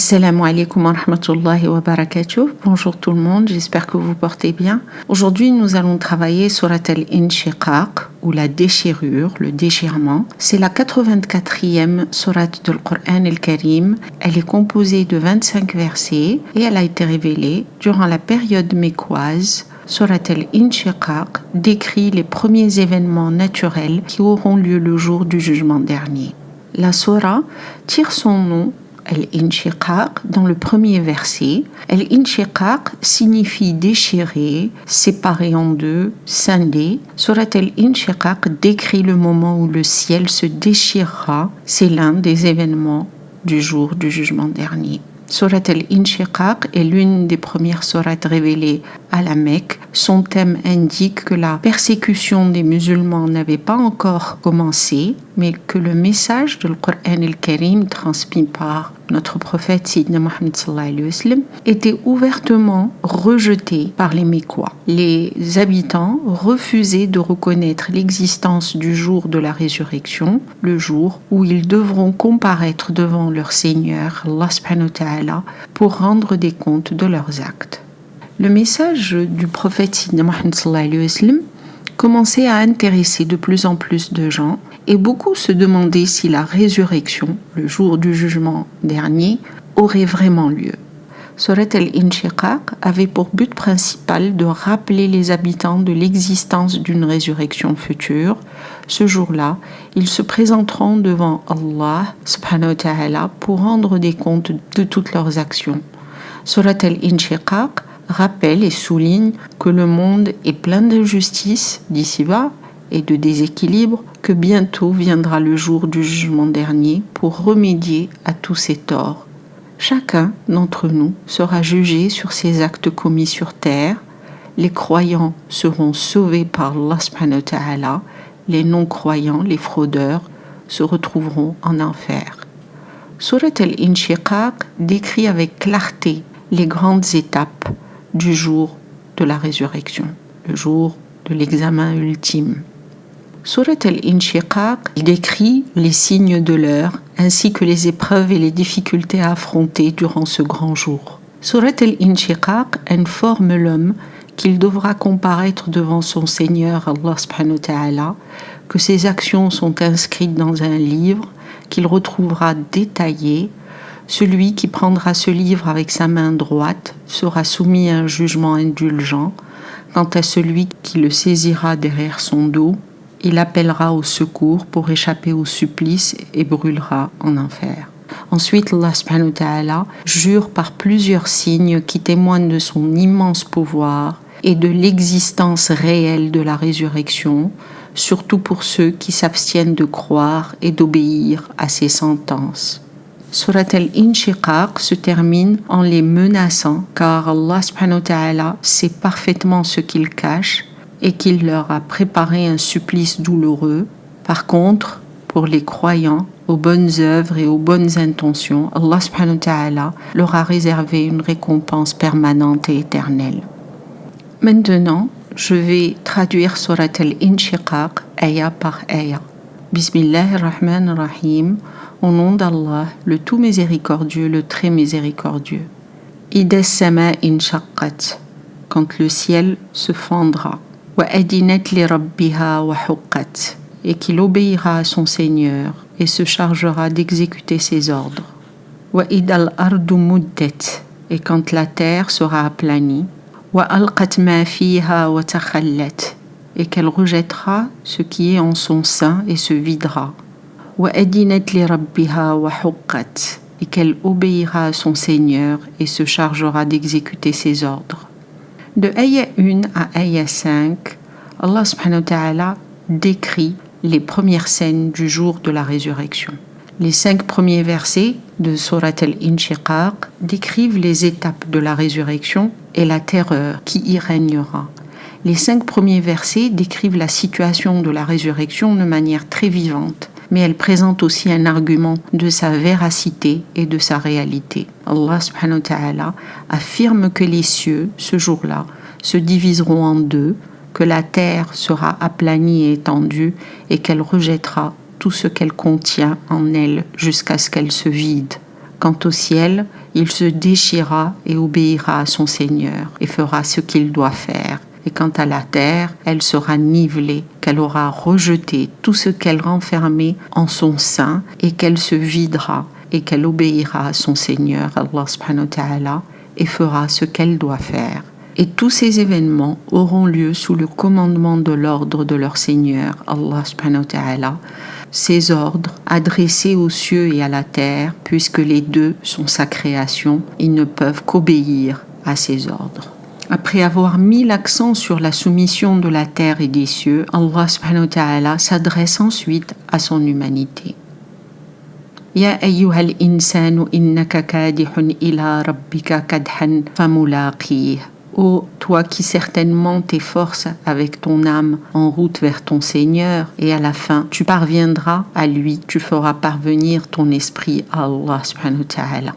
Assalamu alaikum wa rahmatullahi wa barakatuh. Bonjour tout le monde, j'espère que vous portez bien. Aujourd'hui, nous allons travailler surat al-Inshiqaq, ou la déchirure, le déchirement. C'est la 84e surat du Coran al-Karim. Elle est composée de 25 versets et elle a été révélée durant la période mécoise. Surat al-Inshiqaq décrit les premiers événements naturels qui auront lieu le jour du jugement dernier. La surah tire son nom Al-Inshiqaq dans le premier verset. Al-Inshiqaq signifie déchirer, séparer en deux, scinder. Surat Al-Inshiqaq décrit le moment où le ciel se déchirera. C'est l'un des événements du jour du jugement dernier. Surat Al-Inshiqaq est l'une des premières sourates révélées à la Mecque. Son thème indique que la persécution des musulmans n'avait pas encore commencé, mais que le message du Coran al-Karim transmis par notre prophète Sayyidina Muhammad sallallahu alayhi wa sallam était ouvertement rejeté par les Mécois. Les habitants refusaient de reconnaître l'existence du jour de la résurrection, le jour où ils devront comparaître devant leur Seigneur, Allah subhanahu wa ta'ala, pour rendre des comptes de leurs actes. Le message du prophète Sayyidina Muhammad sallallahu alayhi wa sallam commençait à intéresser de plus en plus de gens et beaucoup se demandaient si la résurrection, le jour du jugement dernier, aurait vraiment lieu. Surat al-Inshiqaq avait pour but principal de rappeler les habitants de l'existence d'une résurrection future. Ce jour-là, ils se présenteront devant Allah subhanahu wa ta'ala pour rendre des comptes de toutes leurs actions. Surat al-Inshiqaq rappelle et souligne que le monde est plein d'injustice d'ici-bas et de déséquilibre, que bientôt viendra le jour du jugement dernier pour remédier à tous ces torts. Chacun d'entre nous sera jugé sur ses actes commis sur terre. Les croyants seront sauvés par Allah subhanahu wa ta'ala. Les non-croyants, les fraudeurs, se retrouveront en enfer. Surat al-Inshiqaq décrit avec clarté les grandes étapes du jour de la résurrection, le jour de l'examen ultime. Surat al-Inshiqaq décrit les signes de l'heure ainsi que les épreuves et les difficultés à affronter durant ce grand jour. Surat al-Inshiqaq informe l'homme qu'il devra comparaître devant son Seigneur Allah subhanahu wa ta'ala, que ses actions sont inscrites dans un livre qu'il retrouvera détaillé. Celui qui prendra ce livre avec sa main droite sera soumis à un jugement indulgent. Quant à celui qui le saisira derrière son dos, il appellera au secours pour échapper au supplice et brûlera en enfer. Ensuite, Allah subhanahu wa ta'ala jure par plusieurs signes qui témoignent de son immense pouvoir et de l'existence réelle de la résurrection, surtout pour ceux qui s'abstiennent de croire et d'obéir à ses sentences. Surat al-Inshiqaq se termine en les menaçant car Allah subhanahu wa ta'ala sait parfaitement ce qu'ils cachent et qu'il leur a préparé un supplice douloureux. Par contre, pour les croyants, aux bonnes œuvres et aux bonnes intentions, Allah subhanahu wa ta'ala leur a réservé une récompense permanente et éternelle. Maintenant, je vais traduire Surat al-Inshiqaq aya par aya. Bismillahirrahmanirrahim. Au nom d'Allah, le tout miséricordieux, le très miséricordieux. Ida sama inshaqqat, quand le ciel se fendra. Wa adinat li rabbiha wa huqqat, et qu'il obéira à son Seigneur et se chargera d'exécuter ses ordres. Wa idal ardu muddat, et quand la terre sera aplanie. Wa alqat ma fiha wa takhallat, et qu'elle rejettera ce qui est en son sein et se videra. وَأَدِنَتْ لِرَبِّهَا وَحُقَّتْ, et qu'elle obéira à son Seigneur et se chargera d'exécuter ses ordres. De Aya 1 à Aya 5, Allah subhanahu wa ta'ala décrit les premières scènes du jour de la résurrection. Les 5 premiers versets de Surat al-Inshiqaq décrivent les étapes de la résurrection et la terreur qui y régnera. Les 5 premiers versets décrivent la situation de la résurrection de manière très vivante, mais elle présente aussi un argument de sa véracité et de sa réalité. Allah subhanahu wa ta'ala affirme que les cieux, ce jour-là, se diviseront en deux, que la terre sera aplanie et étendue et qu'elle rejettera tout ce qu'elle contient en elle jusqu'à ce qu'elle se vide. Quant au ciel, il se déchirera et obéira à son Seigneur et fera ce qu'il doit faire. Et quant à la terre, elle sera nivelée, qu'elle aura rejeté tout ce qu'elle renfermait en son sein et qu'elle se videra et qu'elle obéira à son Seigneur, Allah subhanahu wa ta'ala, et fera ce qu'elle doit faire. Et tous ces événements auront lieu sous le commandement de l'ordre de leur Seigneur, Allah subhanahu wa ta'ala, ces ordres adressés aux cieux et à la terre, puisque les deux sont sa création, ils ne peuvent qu'obéir à ces ordres. Après avoir mis l'accent sur la soumission de la terre et des cieux, Allah subhanahu wa ta'ala s'adresse ensuite à son humanité. Ya ayyuhal insanu innaka kadihun ila rabbika kadhan famulaqih. Ô toi qui certainement t'efforces avec ton âme en route vers ton Seigneur, et à la fin tu parviendras à lui, tu feras parvenir ton esprit à Allah subhanahu wa ta'ala.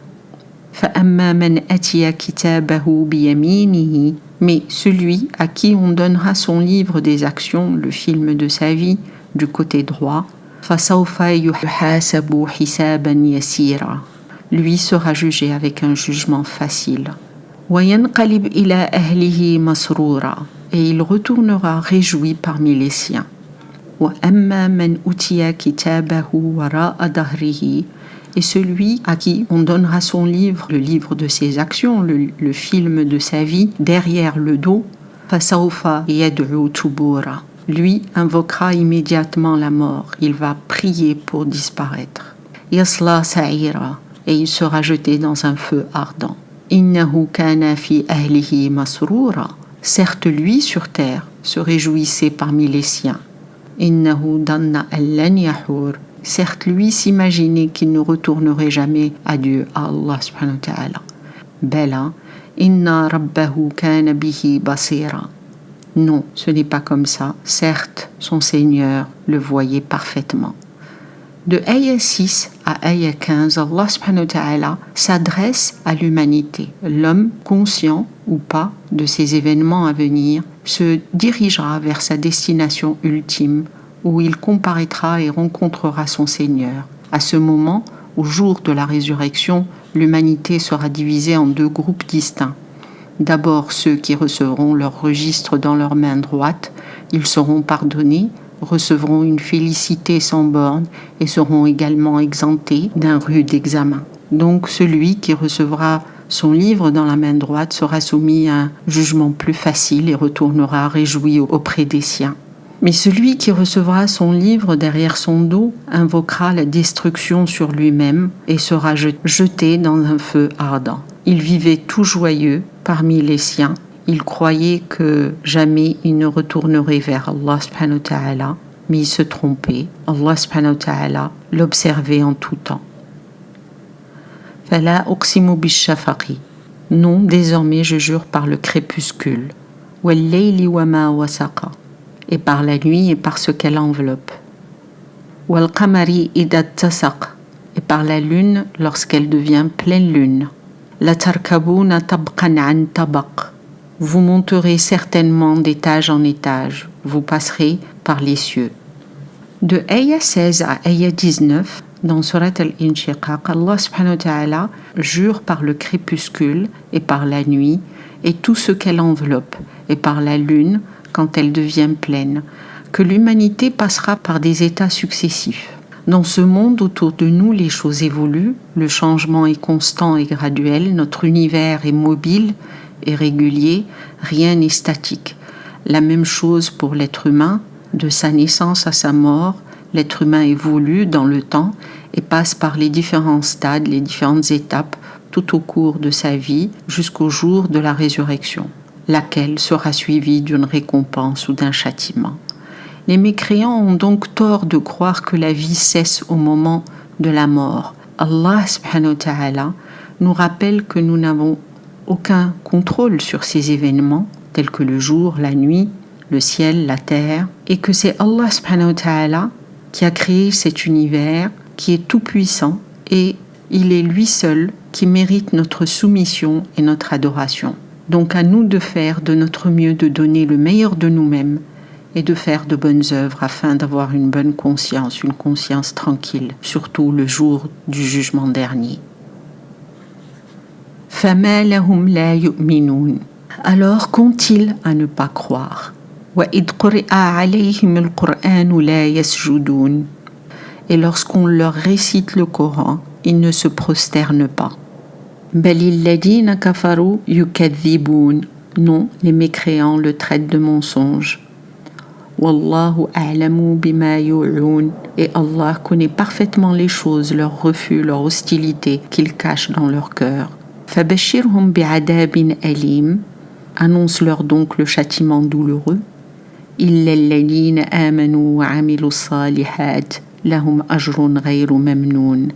فَأَمَّا مَنْ أَتِيَ كِتَابَهُ بِيَمِينِهِ. Mais celui à qui on donnera son livre des actions, le film de sa vie, du côté droit, فَسَوْفَ يُحَاسَبُ حِسَابًا يَسِيرًا. Lui sera jugé avec un jugement facile. وَيَنْقَلِبْ إِلَى أَهْلِهِ مَسْرُورًا. Et il retournera réjoui parmi les siens. وَأَمَّا مَنْ أُوتِيَ كِتَابَهُ وَرَاءَ ظَهْرِهِ. Et celui à qui on donnera son livre, le livre de ses actions, le film de sa vie, derrière le dos, فَسَوْفَ يَدْعُو ثُبُورًا. Lui invoquera immédiatement la mort, il va prier pour disparaître. يَصْلَى سَعِيرًا. Et il sera jeté dans un feu ardent. إِنَّهُ كَانَ فِي أَهْلِهِ مَسْرُورًا. Certes, lui, sur terre, se réjouissait parmi les siens. إِنَّهُ ظَنَّ أَن لَّن يَحُورَ. Certes, lui s'imaginait qu'il ne retournerait jamais à Dieu, à Allah subhanahu wa ta'ala. Bela, inna rabbahu kana bihi basira. Non, ce n'est pas comme ça. Certes, son Seigneur le voyait parfaitement. De ayah 6 à ayah 15, Allah subhanahu wa ta'ala s'adresse à l'humanité. L'homme, conscient ou pas de ces événements à venir, se dirigera vers sa destination ultime, où il comparaîtra et rencontrera son Seigneur. À ce moment, au jour de la résurrection, l'humanité sera divisée en deux groupes distincts. D'abord ceux qui recevront leur registre dans leur main droite, ils seront pardonnés, recevront une félicité sans borne et seront également exemptés d'un rude examen. Donc celui qui recevra son livre dans la main droite sera soumis à un jugement plus facile et retournera réjoui auprès des siens. Mais celui qui recevra son livre derrière son dos invoquera la destruction sur lui-même et sera jeté dans un feu ardent. Il vivait tout joyeux parmi les siens. Il croyait que jamais il ne retournerait vers Allah subhanahu wa ta'ala, mais il se trompait. Allah subhanahu wa ta'ala l'observait en tout temps. Fala uqsimu bish-shafaqi. Non, désormais je jure par le crépuscule. Wal-layli wa ma wasaqa. Et par la nuit et par ce qu'elle enveloppe. Wal-qamari idha tasaq. Et par la lune lorsqu'elle devient pleine lune. La tarkabuna tabqan an tabaq. Vous monterez certainement d'étage en étage. Vous passerez par les cieux. De ayah 16 à ayah 19, dans Surat al-Inshiqaq, Allah subhanahu wa ta'ala jure par le crépuscule et par la nuit et tout ce qu'elle enveloppe, et par la lune quand elle devient pleine, que l'humanité passera par des états successifs. Dans ce monde autour de nous, les choses évoluent, le changement est constant et graduel, notre univers est mobile et régulier, rien n'est statique. La même chose pour l'être humain, de sa naissance à sa mort, l'être humain évolue dans le temps et passe par les différents stades, les différentes étapes tout au cours de sa vie jusqu'au jour de la résurrection, laquelle sera suivie d'une récompense ou d'un châtiment. Les mécréants ont donc tort de croire que la vie cesse au moment de la mort. Allah subhanahu wa ta'ala nous rappelle que nous n'avons aucun contrôle sur ces événements, tels que le jour, la nuit, le ciel, la terre, et que c'est Allah subhanahu wa ta'ala qui a créé cet univers, qui est tout puissant, et il est lui seul qui mérite notre soumission et notre adoration. Donc à nous de faire de notre mieux, de donner le meilleur de nous-mêmes et de faire de bonnes œuvres afin d'avoir une bonne conscience, une conscience tranquille, surtout le jour du jugement dernier. فما لهم لا يؤمنون. Alors qu'ont-ils à ne pas croire? وإذ قرئ عليهم القرآن لا يسجدون. Et lorsqu'on leur récite le Coran, ils ne se prosternent pas. بل الذين كفروا يكذبون. Non, les mécréants le traitent de mensonge. Wallahu a'lamu bima yu'un. Et Allah connaît parfaitement les choses, leurs refus, leur hostilité qu'ils cachent dans leur cœur. Fabashirhum bi'adabin alim. Annonce-leur donc le châtiment douloureux. Illa alladhina amanu wa 'amilu s-salihat lahum ajrun ghayru mamnun.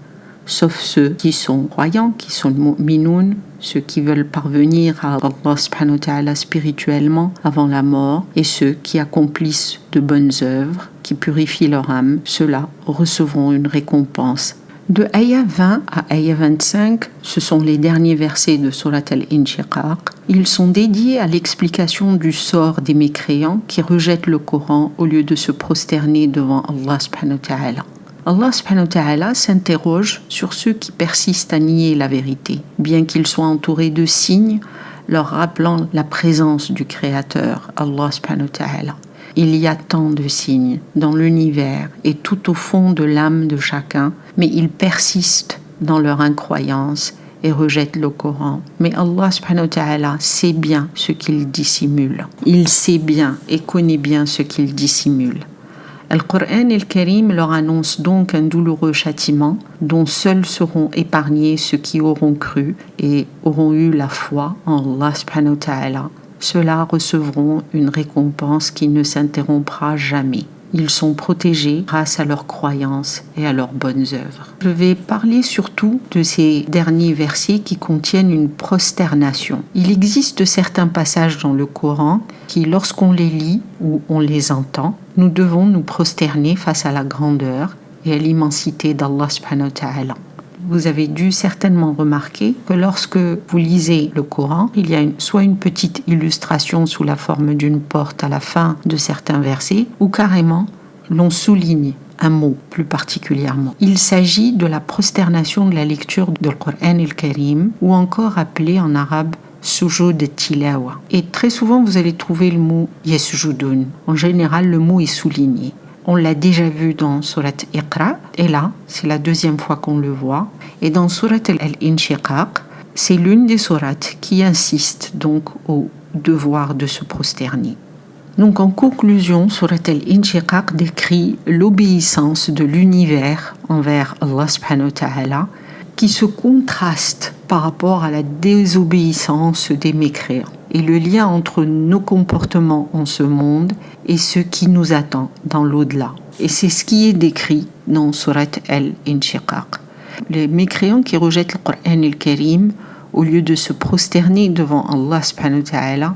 Sauf ceux qui sont croyants, qui sont mu'minoun, ceux qui veulent parvenir à Allah subhanahu wa ta'ala spirituellement avant la mort, et ceux qui accomplissent de bonnes œuvres, qui purifient leur âme, ceux-là recevront une récompense. De ayah 20 à ayah 25, ce sont les derniers versets de Surat al-Inshiqaq. Ils sont dédiés à l'explication du sort des mécréants qui rejettent le Coran au lieu de se prosterner devant Allah subhanahu wa ta'ala. Allah subhanahu wa ta'ala s'interroge sur ceux qui persistent à nier la vérité, bien qu'ils soient entourés de signes leur rappelant la présence du Créateur, Allah subhanahu wa ta'ala. Il y a tant de signes dans l'univers et tout au fond de l'âme de chacun, mais ils persistent dans leur incroyance et rejettent le Coran. Mais Allah subhanahu wa ta'ala sait bien ce qu'ils dissimulent. Il sait bien et connaît bien ce qu'ils dissimulent. Al-Qur'an al-Karim leur annonce donc un douloureux châtiment dont seuls seront épargnés ceux qui auront cru et auront eu la foi en Allah subhanahu wa ta'ala. Ceux-là recevront une récompense qui ne s'interrompra jamais. Ils sont protégés grâce à leur croyance et à leurs bonnes œuvres. Je vais parler surtout de ces derniers versets qui contiennent une prosternation. Il existe certains passages dans le Coran qui, lorsqu'on les lit ou on les entend, nous devons nous prosterner face à la grandeur et à l'immensité d'Allah subhanahu wa ta'ala. Vous avez dû certainement remarquer que lorsque vous lisez le Coran, il y a soit une petite illustration sous la forme d'une porte à la fin de certains versets, ou carrément l'on souligne un mot plus particulièrement. Il s'agit de la prosternation de la lecture du Coran al-Karim, ou encore appelé en arabe sujud tilawa. Et très souvent vous allez trouver le mot yasjudun. En général, le mot est souligné. On l'a déjà vu dans Surat Iqra, et là, c'est la deuxième fois qu'on le voit. Et dans Surat al-Inshiqaq, c'est l'une des sourates qui insiste donc au devoir de se prosterner. Donc en conclusion, Surat al-Inshiqaq décrit l'obéissance de l'univers envers Allah subhanahu wa ta'ala qui se contraste par rapport à la désobéissance des mécréants et le lien entre nos comportements en ce monde et ce qui nous attend dans l'au-delà. Et c'est ce qui est décrit dans Surat al-Inshiqaq. Les mécréants qui rejettent le Coran al-Karim, au lieu de se prosterner devant Allah subhanahu wa ta'ala,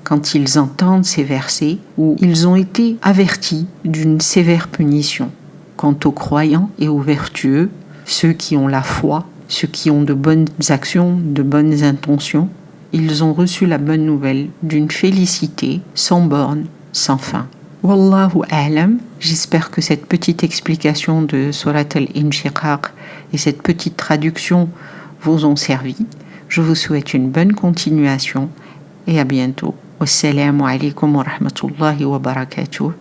quand ils entendent ces versets, où ils ont été avertis d'une sévère punition. Quant aux croyants et aux vertueux, ceux qui ont la foi, ceux qui ont de bonnes actions, de bonnes intentions, ils ont reçu la bonne nouvelle d'une félicité sans borne, sans fin. Wallahu a'lam, j'espère que cette petite explication de Surat al-Inshiqaq et cette petite traduction vous ont servi. Je vous souhaite une bonne continuation et à bientôt. Wassalamu alaikum wa rahmatullahi wa barakatuh.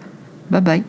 Bye bye.